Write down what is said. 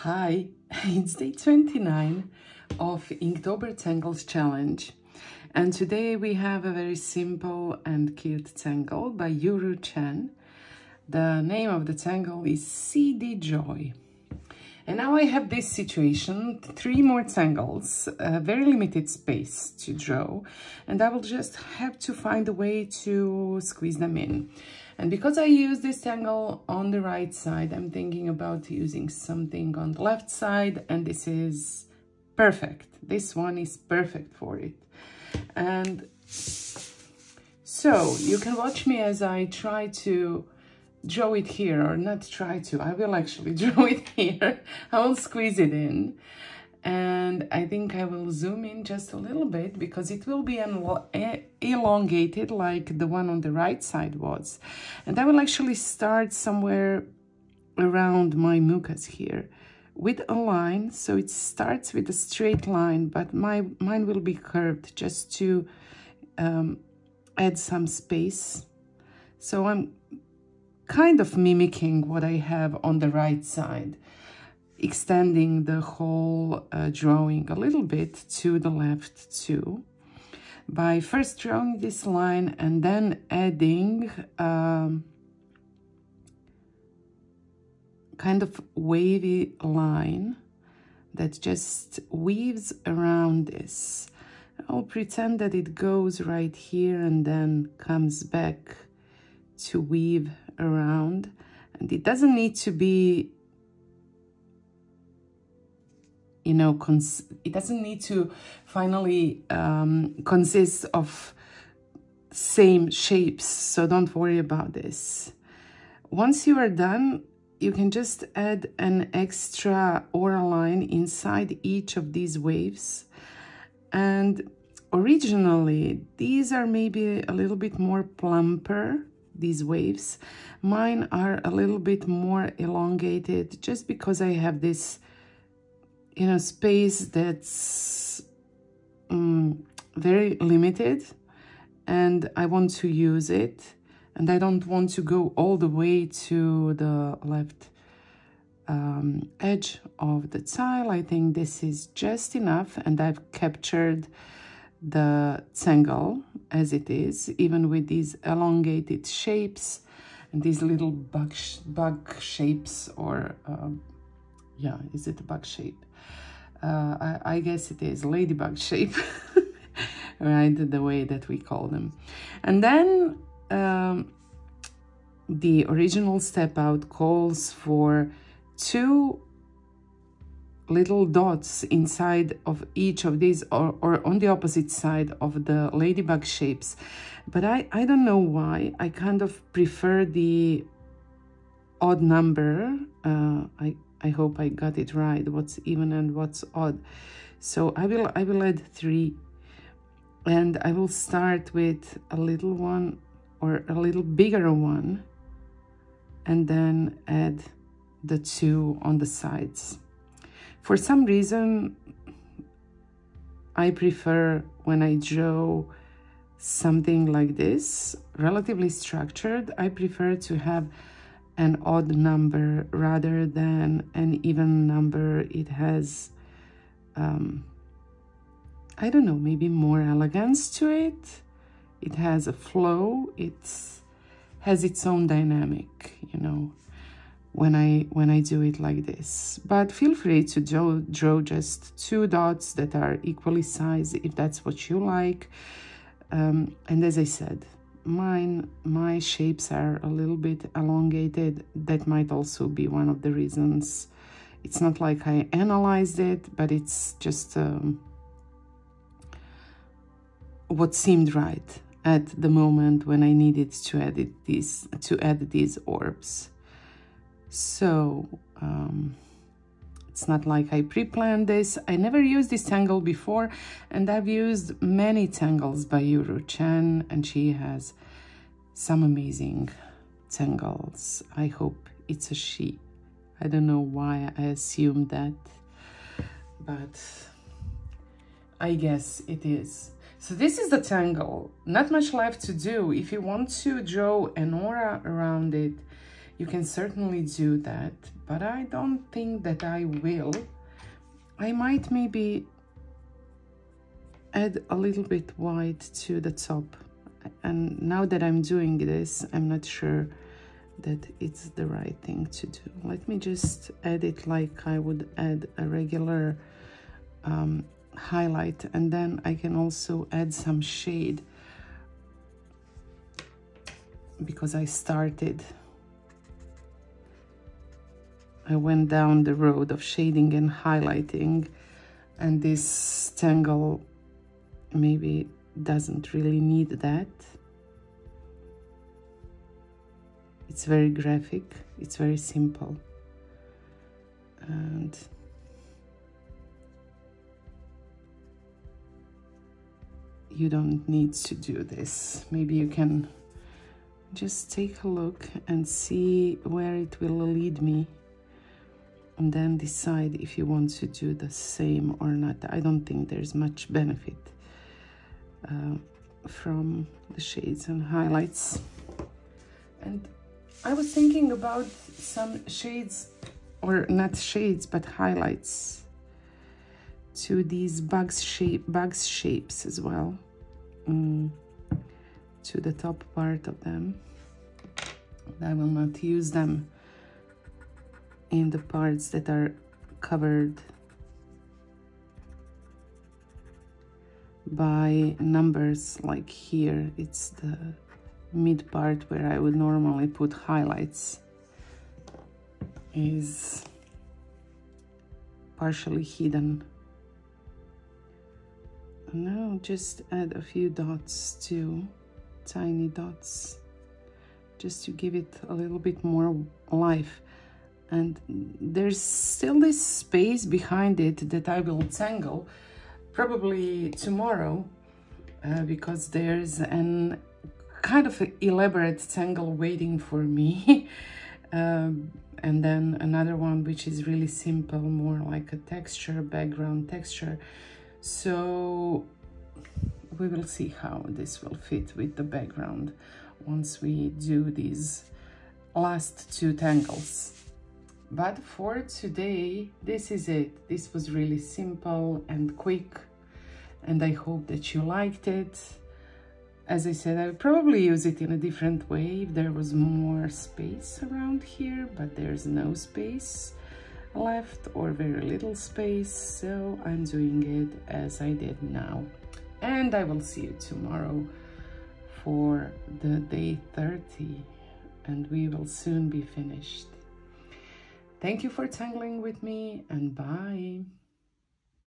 Hi, it's day 29 of Inktober Tangles challenge, and today we have a very simple and cute tangle by Durer. The name of the tangle is CDJoy. And now I have this situation, 3 more tangles, a very limited space to draw, and I will just have to find a way to squeeze them in. And because I use this tangle on the right side, I'm thinking about using something on the left side, and this is perfect. This one is perfect for it. And so you can watch me as I try to draw it here, or not try to, I will actually draw it here. I will squeeze it in, and I think I will zoom in just a little bit because it will be elongated like the one on the right side was. And I will actually start somewhere around my mucus here with a line, so it starts with a straight line, but mine will be curved just to add some space. So I'm kind of mimicking what I have on the right side, extending the whole drawing a little bit to the left too, by first drawing this line and then adding kind of wavy line that just weaves around this. I'll pretend that it goes right here and then comes back to weave around, and it doesn't need to be, you know, it doesn't need to finally consist of same shapes, so don't worry about this. Once you are done, you can just add an extra aura line inside each of these waves. And originally these are maybe a little bit more plumper, these waves. Mine are a little bit more elongated just because I have this, you know, space that's very limited, and I want to use it, and I don't want to go all the way to the left edge of the tile. I think this is just enough, and I've captured the tangle as it is, even with these elongated shapes and these little bug shapes, or yeah, is it a bug shape? I guess it is ladybug shape, right, the way that we call them. And then the original step out calls for 2 little dots inside of each of these, or on the opposite side of the ladybug shapes. But I don't know why, I kind of prefer the odd number. I hope I got it right, what's even and what's odd. So I will add 3, and I will start with a little one or a little bigger one, and then add the 2 on the sides. For some reason, I prefer, when I draw something like this, relatively structured, I prefer to have an odd number rather than an even number. It has, I don't know, maybe more elegance to it. It has a flow. It has its own dynamic, you know, when I do it like this. But feel free to draw just 2 dots that are equally sized if that's what you like. And as I said, my shapes are a little bit elongated. That might also be one of the reasons. It's not like I analyzed it, but it's just what seemed right at the moment when I needed to add these orbs. So it's not like I pre-planned this. I never used this tangle before, and I've used many tangles by Durer, and she has some amazing tangles. I hope it's a she. I don't know why I assumed that, but I guess it is. So this is the tangle. Not much left to do. If you want to draw an aura around it, You can certainly do that, but I don't think that I will. I might maybe add a little bit white to the top. And now that I'm doing this, I'm not sure that it's the right thing to do. Let me just add it like I would add a regular highlight, and then I can also add some shade, because I went down the road of shading and highlighting, and this tangle maybe doesn't really need that. It's very graphic, it's very simple, and you don't need to do this. Maybe you can just take a look and see where it will lead me, and then decide if you want to do the same or not. I don't think there's much benefit from the shades and highlights. And I was thinking about some shades, or not shades, but highlights to these bugs shapes as well, to the top part of them. I will not use them in the parts that are covered by numbers, like here. It's the mid part where I would normally put highlights, is partially hidden. And now just add a few dots too, tiny dots, just to give it a little bit more life. And there's still this space behind it that I will tangle probably tomorrow, because there's an kind of an elaborate tangle waiting for me. And then another one which is really simple, more like a texture, background texture. So we will see how this will fit with the background once we do these last two tangles. But for today, this is it. This was really simple and quick, and I hope that you liked it. As I said, I would probably use it in a different way if there was more space around here, but there's no space left, or very little space, so I'm doing it as I did now. And I will see you tomorrow for the day 30, and we will soon be finished. Thank you for tangling with me, and bye.